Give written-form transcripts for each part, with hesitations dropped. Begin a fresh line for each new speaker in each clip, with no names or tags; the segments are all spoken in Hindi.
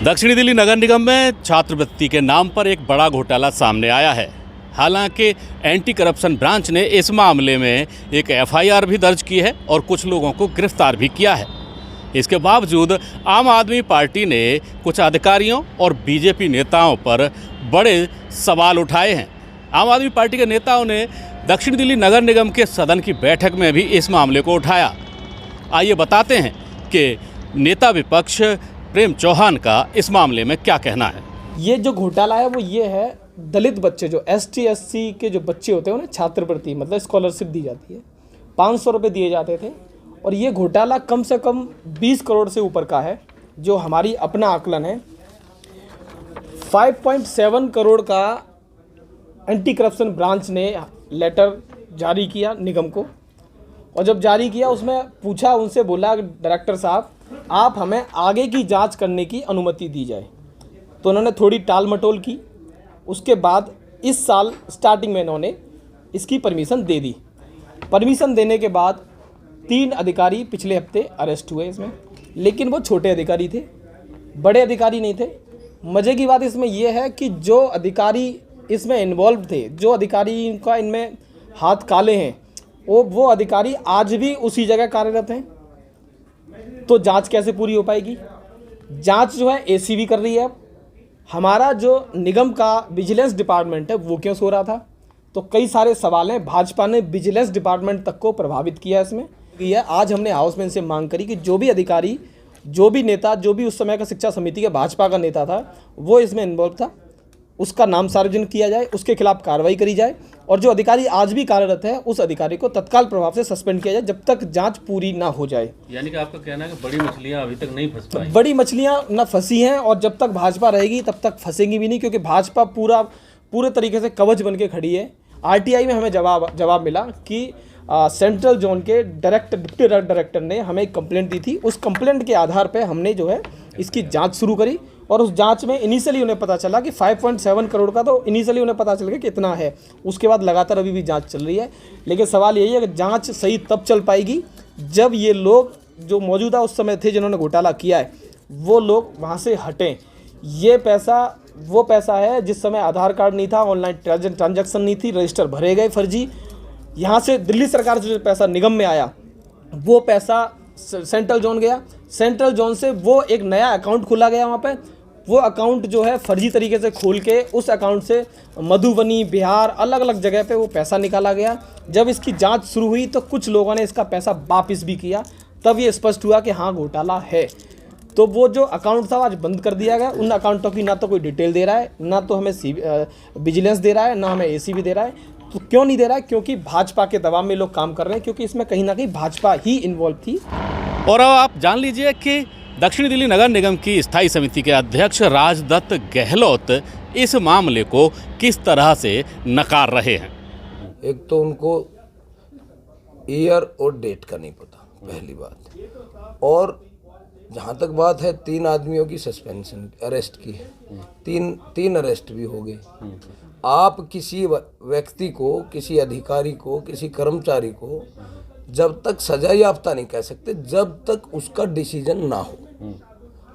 दक्षिणी दिल्ली नगर निगम में छात्रवृत्ति के नाम पर एक बड़ा घोटाला सामने आया है। हालांकि एंटी करप्शन ब्रांच ने इस मामले में एक एफआईआर भी दर्ज की है और कुछ लोगों को गिरफ्तार भी किया है। इसके बावजूद आम आदमी पार्टी ने कुछ अधिकारियों और बीजेपी नेताओं पर बड़े सवाल उठाए हैं। आम आदमी पार्टी के नेताओं ने दक्षिण दिल्ली नगर निगम के सदन की बैठक में भी इस मामले को उठाया। आइए बताते हैं कि नेता विपक्ष प्रेम चौहान का इस मामले में क्या कहना है।
ये जो घोटाला है वो ये है, दलित बच्चे जो ST SC के जो बच्चे होते हैं उन्हें छात्रवृत्ति मतलब स्कॉलरशिप दी जाती है, 500 रुपये दिए जाते थे। और ये घोटाला कम से कम 20 करोड़ से ऊपर का है। जो हमारी अपना आकलन है 5.7 करोड़ का एंटी करप्शन ब्रांच ने लेटर जारी किया निगम को। और जब जारी किया उसमें पूछा, उनसे बोला डायरेक्टर साहब आप हमें आगे की जांच करने की अनुमति दी जाए। तो उन्होंने थोड़ी टाल मटोल की। उसके बाद इस साल स्टार्टिंग में इन्होंने इसकी परमिशन दे दी। परमिशन देने के बाद 3 अधिकारी पिछले हफ्ते अरेस्ट हुए इसमें, लेकिन वो छोटे अधिकारी थे, बड़े अधिकारी नहीं थे। मज़े की बात इसमें यह है कि जो अधिकारी इसमें इन्वॉल्व थे, जो अधिकारी का इनमें हाथ काले हैं, वो अधिकारी आज भी उसी जगह कार्यरत हैं। तो जांच कैसे पूरी हो पाएगी? जांच जो है ACB कर रही है। हमारा जो निगम का विजिलेंस डिपार्टमेंट है वो क्यों सो रहा था? तो कई सारे सवाल हैं। भाजपा ने विजिलेंस डिपार्टमेंट तक को प्रभावित किया इसमें। आज हमने हाउस में से मांग करी कि जो भी अधिकारी, जो भी नेता, जो भी उस समय का शिक्षा समिति का भाजपा का नेता था वो इसमें इन्वॉल्व था, उसका नाम सार्वजनिक किया जाए, उसके खिलाफ कार्रवाई करी जाए। और जो अधिकारी आज भी कार्यरत है उस अधिकारी को तत्काल प्रभाव से सस्पेंड किया जाए जब तक जांच पूरी ना हो जाए।
यानी कि आपका कहना है कि बड़ी मछलियां अभी तक नहीं फंस पाई।
बड़ी मछलियां न फंसी हैं और जब तक भाजपा रहेगी तब तक फंसेंगी भी नहीं, क्योंकि भाजपा पूरे तरीके से कवच बन के खड़ी है। RTI में हमें जवाब मिला कि सेंट्रल जोन के डिप्टी डायरेक्टर ने हमें एक कंप्लेंट दी थी। उस कंप्लेंट के आधार पर हमने जो है इसकी जांच शुरू करी। और उस जांच में इनिशियली उन्हें पता चला कि 5.7 करोड़ का, तो इनिशियली उन्हें पता चल गया कि इतना है। उसके बाद लगातार अभी भी जांच चल रही है। लेकिन सवाल यही है कि जांच सही तब चल पाएगी जब ये लोग जो मौजूदा उस समय थे जिन्होंने घोटाला किया है वो लोग वहाँ से हटें। ये पैसा वो पैसा है जिस समय आधार कार्ड नहीं था, ऑनलाइन ट्रांजैक्शन नहीं थी, रजिस्टर भरे गए फर्जी। यहाँ से दिल्ली सरकार से जो पैसा निगम में आया वो पैसा सेंट्रल जोन गया। सेंट्रल जोन से वो एक नया अकाउंट खोला गया वहाँ पे। वो अकाउंट जो है फर्जी तरीके से खोल के उस अकाउंट से मधुबनी, बिहार, अलग अलग जगह पे वो पैसा निकाला गया। जब इसकी जांच शुरू हुई तो कुछ लोगों ने इसका पैसा वापस भी किया। तब ये स्पष्ट हुआ कि हाँ घोटाला है। तो वो जो अकाउंट था आज बंद कर दिया गया। उन अकाउंटों की ना तो कोई डिटेल दे रहा है, ना तो हमें विजिलेंस दे रहा है, ना हमें ACB दे रहा है। तो क्यों नहीं दे रहा है? क्योंकि भाजपा के दबाव में लोग काम कर रहे हैं, क्योंकि इसमें कहीं ना कहीं भाजपा ही इन्वॉल्व थी।
और अब आप जान लीजिए कि दक्षिण दिल्ली नगर निगम की स्थायी समिति के अध्यक्ष राजदत्त गहलोत इस मामले को किस तरह से नकार रहे हैं।
एक तो उनको ईयर और डेट का नहीं पता, पहली बात। और जहाँ तक बात है 3 आदमियों की सस्पेंशन, अरेस्ट की है, तीन अरेस्ट भी हो गए। आप किसी व्यक्ति को, किसी अधिकारी को, किसी कर्मचारी को जब तक सजा याफ्ता नहीं कह सकते जब तक उसका डिसीजन ना हो।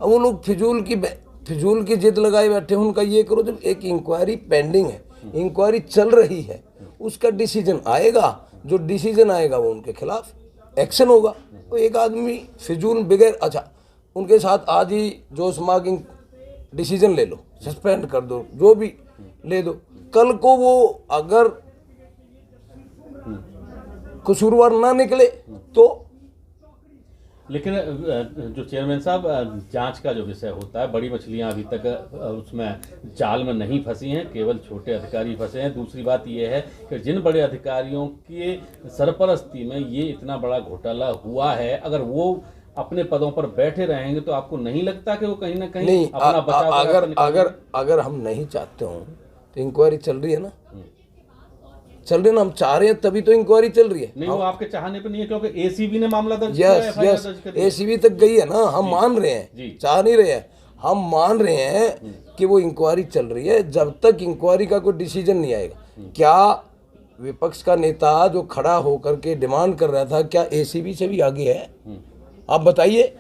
अब वो लोग फिजूल की जिद लगाए बैठे। उनका ये करो, जब एक इंक्वायरी पेंडिंग है, इंक्वायरी चल रही है, उसका डिसीजन आएगा, जो डिसीजन आएगा वो उनके खिलाफ एक्शन होगा। तो एक आदमी फिजूल बगैर, अच्छा उनके साथ आज ही जोश मार्किंग डिसीजन ले लो, सस्पेंड कर दो, जो भी ले दो। कल को वो अगर कसूरवार ना निकले तो।
लेकिन जो चेयरमैन साहब, जांच का जो विषय होता है, बड़ी मछलियां अभी तक उसमें जाल में नहीं फंसी हैं, केवल छोटे अधिकारी फंसे हैं। दूसरी बात यह है कि जिन बड़े अधिकारियों के सरपरस्ती में ये इतना बड़ा घोटाला हुआ है, अगर वो अपने पदों पर बैठे रहेंगे तो आपको नहीं लगता कि वो कहीं ना कहीं
नहीं,
अपना बचाव
अगर हम नहीं चाहते हो तो इंक्वायरी चल रही है ना, चल रही है ना। हम चाह रहे हैं तभी तो इंक्वायरी चल रही है।
नहीं, वो आपके चाहने पे नहीं है, क्योंकि ACB ने मामला दर्ज
किया है। यस, ACB तक गई है ना। हम मान रहे हैं, चाह नहीं रहे हैं, हम मान रहे हैं कि वो इंक्वायरी चल रही है। जब तक इंक्वायरी का कोई डिसीजन नहीं आएगा, क्या विपक्ष का नेता जो खड़ा होकर के डिमांड कर रहा था, क्या ACB से भी आगे है? आप बताइए।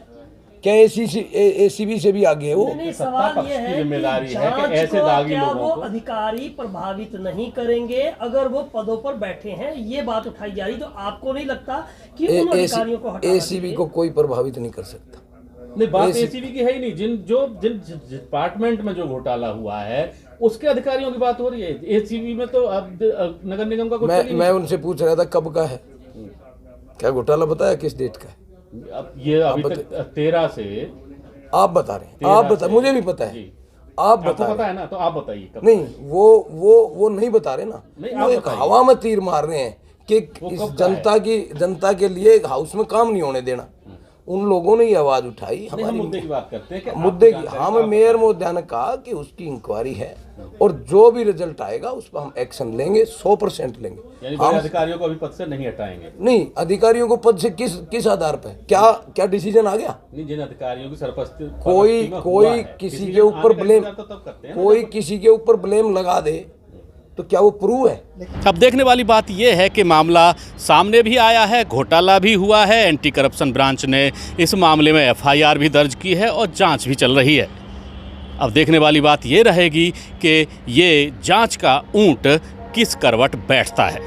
क्या एसीबी से भी आगे है वो?
नहीं, सवाल ये है कि जांच को क्या वो अधिकारी प्रभावित नहीं करेंगे अगर वो पदों पर बैठे हैं, ये बात उठाई जा रही। तो आपको नहीं लगता कि उन अधिकारियों को हटाना
एसीबी को कोई प्रभावित नहीं कर सकता?
नहीं, बात एसीबी की है ही नहीं। जिन डिपार्टमेंट में जो घोटाला हुआ है उसके अधिकारियों की बात हो रही है। एसीबी में तो अब नगर निगम का कुछ
मैं उनसे पूछ रहा था कब का है, क्या घोटाला बताया किस डेट का है?
अब ये अभी तक 13 से
आप बता रहे हैं, आप बता, मुझे भी पता है, आप
आपको
बता
पता है ना, तो आप बताइए कब।
नहीं, वो नहीं बता रहे ना,
नहीं,
वो
आप
एक
बताइए।
हवा में तीर मार रहे हैं कि इस जनता के लिए एक हाउस में काम नहीं होने देना। उन लोगों ने ये आवाज उठाई,
हम
हमारी
मुद्दे की बात करते हैं कि
मुद्दे की। हाँ, मेयर महोदया ने कहा कि उसकी इंक्वायरी है और जो भी रिजल्ट आएगा उस पर हम एक्शन लेंगे, 100% लेंगे।
यानी बड़े अधिकारियों को अभी पद से नहीं हटाएंगे?
नहीं, अधिकारियों को पद से किस आधार पर, क्या डिसीजन आ गया?
नहीं, जिन अधिकारियों की सरपस्ती
कोई किसी के ऊपर ब्लेम, कोई किसी के ऊपर ब्लेम लगा दे तो क्या वो प्रूव है?
अब देखने वाली बात यह है कि मामला सामने भी आया है, घोटाला भी हुआ है, एंटी करप्शन ब्रांच ने इस मामले में एफआईआर भी दर्ज की है और जांच भी चल रही है। अब देखने वाली बात ये रहेगी कि ये जांच का ऊंट किस करवट बैठता है।